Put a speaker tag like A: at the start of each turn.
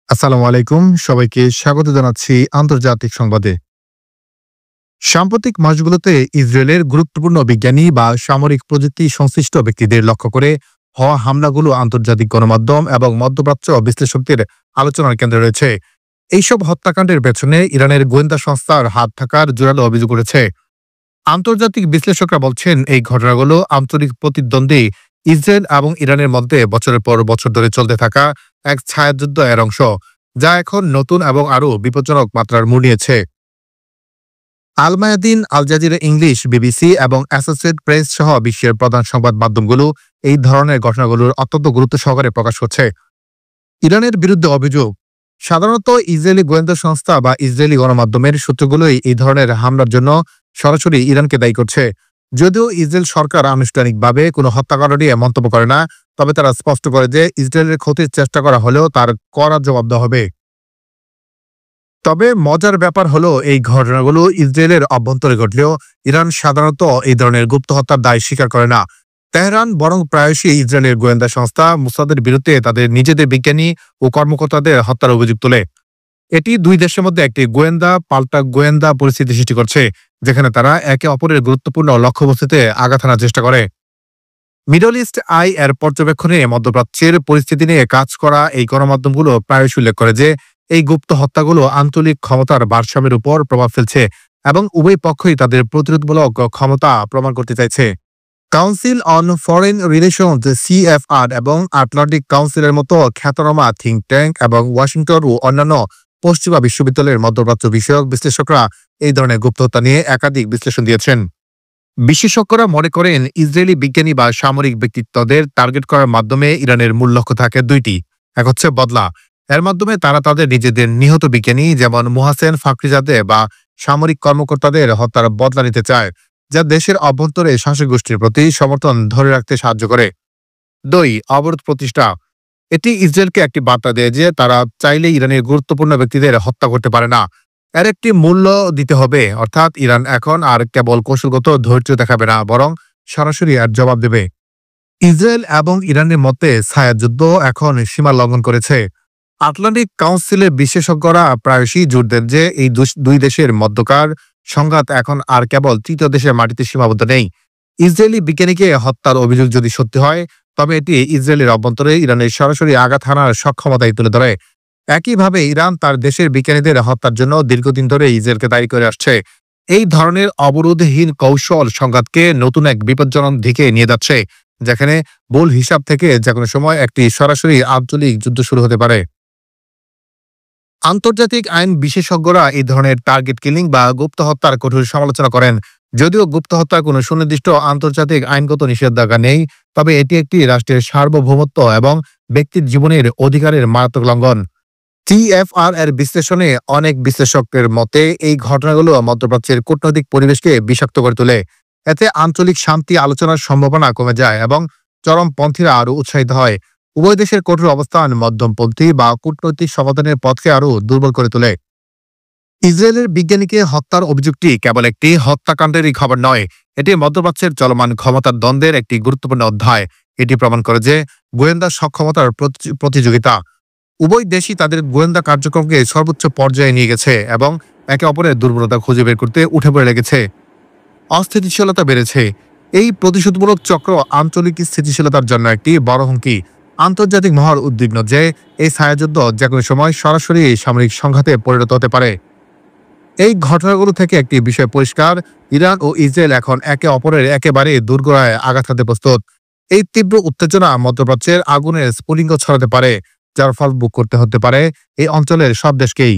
A: আসসালামু আলাইকুম। সবাইকে স্বাগত জানাচ্ছি আন্তর্জাতিক সংবাদে। সাম্প্রতিক মাসগুলোতে ইসরায়েলের গুরুত্বপূর্ণ বিজ্ঞানী বা সামরিক প্রযুক্তি সংশ্লিষ্ট ব্যক্তিদের লক্ষ্য করে হওয়া হামলাগুলো আন্তর্জাতিক গণমাধ্যম এবং মধ্যপ্রাচ্য বিশ্লেষকদের আলোচনার কেন্দ্রে রয়েছে। এইসব হত্যাকাণ্ডের পেছনে ইরানের গোয়েন্দা সংস্থার হাত থাকার জোরালো অভিযোগ উঠেছে। আন্তর্জাতিক বিশ্লেষকরা বলছেন, এই ঘটনাগুলো আন্তরিক প্রতিদ্বন্দ্বী ইসরায়েল এবং ইরানের মধ্যে বছরের পর বছর ধরে চলতে থাকা এক ছায়াযুদ্ধ এর অংশ, যা এখন নতুন এবং আরও বিপজ্জনক মাত্রার মোড় নিয়েছে। Al Mayadeen, Al Jazeera English, BBC এবং অ্যাসোসিয়েটেড প্রেস সহ বিশ্বের প্রধান সংবাদ মাধ্যমগুলো এই ধরনের ঘটনাগুলোর অত্যন্ত গুরুত্ব সহকারে প্রকাশ করছে। ইরানের বিরুদ্ধে অভিযোগ। সাধারণত ইসরায়েলি গোয়েন্দা সংস্থা বা ইসরায়েলি গণমাধ্যমের সূত্রগুলোই এই ধরনের হামলার জন্য সরাসরি ইরানকে দায়ী করছে। যদিও ইসরায়েল সরকার আনুষ্ঠানিকভাবে কোনো হত্যাকাণ্ড নিয়ে মন্তব্য করে না, তবে তারা স্পষ্ট করে যে ইসরায়েলের ক্ষতির চেষ্টা করা হলেও তার কড়া জবাব দেওয়া হবে। তবে মজার ব্যাপার হলো, এই ঘটনাগুলো ইসরায়েলের অভ্যন্তরে ঘটলেও ইরান সাধারণত এই ধরনের গুপ্ত হত্যার দায় স্বীকার করে না। তেহরান বরং প্রায়শই ইসরায়েলের গোয়েন্দা সংস্থা মুসাদের বিরুদ্ধে তাদের নিজেদের বিজ্ঞানী ও কর্মকর্তাদের হত্যার অভিযোগ তোলে। এটি দুই দেশের মধ্যে একটি গোয়েন্দা পাল্টা গোয়েন্দা পরিস্থিতি সৃষ্টি করছে, যেখানে তারা একে অপরের গুরুত্বপূর্ণ লক্ষ্যবস্তুতে আঘাত হানার চেষ্টা করে। মিডল ইস্ট আই এর পর্যবেক্ষণে মধ্যপ্রাচ্যের পরিস্থিতি নিয়ে কাজ করা এই গণমাধ্যমগুলো প্রায়শই উল্লেখ করে যে এই গুপ্ত হত্যাগুলো আঞ্চলিক ক্ষমতার ভারসাম্যের উপর প্রভাব ফেলছে এবং উভয় পক্ষই তাদের প্রতিরোধমূলক ক্ষমতা প্রমাণ করতে চাইছে। Council on foreign relations CFR এবং আটলান্টিক কাউন্সিলের মতো খ্যাতনামা থিঙ্ক ট্যাঙ্ক এবং ওয়াশিংটন ও অন্যান্য পশ্চিমা বিশ্ববিদ্যালয়ের মধ্যপ্রাচ্য বিষয়ক বিশ্লেষকরা এই ধরনের গুপ্ত হত্যা নিয়ে একাধিক বিশ্লেষণ দিয়েছেন। বিশেষজ্ঞরা মনে করেন, ইসরায়েলি বিজ্ঞানী বা সামরিক ব্যক্তিত্বদের টার্গেট করার মাধ্যমে ইরানের মূল লক্ষ্য থাকে দুইটি। এক হচ্ছে বদলা। এর মাধ্যমে তারা তাদের নিজেদের নিহত বিজ্ঞানী যেমন মোহাসেন ফাকরিজাদে বা সামরিক কর্মকর্তাদের হত্যার বদলা নিতে চায়, যা দেশের অভ্যন্তরে শাসক গোষ্ঠীর প্রতি সমর্থন ধরে রাখতে সাহায্য করে। ২. অবরোধ প্রতিষ্ঠা। এটি ইসরায়েলকে একটি বার্তা দেয় যে তারা চাইলে ইরানের গুরুত্বপূর্ণ ব্যক্তিদের হত্যা করতে পারে না। এর একটি মূল্য দিতে হবে, অর্থাৎ ইরান এখন আর কেবল কৌশলগত ধৈর্য দেখাবে না, বরং সরাসরি এর জবাব দেবে। ইসরায়েল এবং ইরানের মধ্যে ছায়াযুদ্ধ এখন সীমা লঙ্ঘন করেছে। আটলান্টিক কাউন্সিলের বিশেষজ্ঞরা প্রায়শই জোর দেন যে এই দুই দেশের মধ্যকার সংঘাত এখন আর কেবল তৃতীয় দেশের মাটিতে সীমাবদ্ধ নেই। ইসরায়েলি বিজ্ঞানীকে হত্যার অভিযোগ যদি সত্যি হয়, তবে এটি ইসরায়েলের অভ্যন্তরে ইরানের সরাসরি আঘাত হানার সক্ষমতাই তুলে ধরে। একইভাবে ইরান তার দেশের বিজ্ঞানীদের হত্যার জন্য দীর্ঘদিন ধরে ইসরায়েলকে দায়ী করে আসছে। এই ধরনের অবরোধহীন কৌশল সংঘাতকে নতুন এক বিপজ্জনক দিকে নিয়ে যাচ্ছে, যেখানে ভুল হিসাব থেকে যে কোনো সময় একটি সরাসরি আঞ্চলিক যুদ্ধ শুরু হতে পারে। আন্তর্জাতিক আইন বিশেষজ্ঞরা এই ধরনের টার্গেট কিলিং বা গুপ্ত হত্যার কঠোর সমালোচনা করেন। যদিও গুপ্ত হত্যার কোনো সুনির্দিষ্ট আন্তর্জাতিক আইনগত নিষেধাজ্ঞা নেই, তবে এটি একটি রাষ্ট্রের সার্বভৌমত্ব এবং ব্যক্তির জীবনের অধিকারের মারাত্মক লঙ্ঘন। টিএফআর এর বিশ্লেষণে অনেক বিশ্লেষকের মতে এই ঘটনাগুলো মধ্যপ্রাচ্যের কূটনৈতিক পরিবেশকে বিষাক্ত করে তোলে। এতে আঞ্চলিক শান্তি আলোচনার সম্ভাবনা কমে যায় এবং চরমপন্থীরা আরও উৎসাহিত হয়। উভয় দেশের কঠোর অবস্থান মধ্যমপন্থী বা কূটনৈতিক সমাধানের পথকে আরও দুর্বল করে তোলে। ইসরায়েলের বিজ্ঞানীকে হত্যার অভিযোগটি কেবল একটি হত্যাকাণ্ডেরই খবর নয়, এটি মধ্যপ্রাচ্যের চলমান ক্ষমতার দ্বন্দ্বের একটি গুরুত্বপূর্ণ অধ্যায়। এটি প্রমাণ করে যে গোয়েন্দা সক্ষমতার প্রতিযোগিতা উভয় দেশই তাদের গোয়েন্দা কার্যক্রমকে সর্বোচ্চ পর্যায়ে নিয়ে গেছে এবং একে অপরের দুর্বলতা খুঁজে বের করতে উঠে পড়ে লেগেছে। অস্থিতিশীলতা বেড়েছে। এই প্রতিশোধমূলক চক্র আঞ্চলিক স্থিতিশীলতার জন্য একটি বড় হুমকি। আন্তর্জাতিক মহল উদ্বিগ্ন যে এই ছায়াযুদ্ধ যে কোনো সময় সরাসরি সামরিক সংঘাতে পরিণত হতে পারে। এই ঘটনাগুলো থেকে একটি বিষয় পরিষ্কার, ইরান ও ইসরায়েল এখন একে অপরের একেবারে দোরগোড়ায় আঘাত হানতে প্রস্তুত। এই তীব্র উত্তেজনা মধ্যপ্রাচ্যের আগুনের স্ফুলিঙ্গ ছড়াতে পারে, যার ফল ভোগ করতে হতে পারে এই অঞ্চলের সব দেশকেই।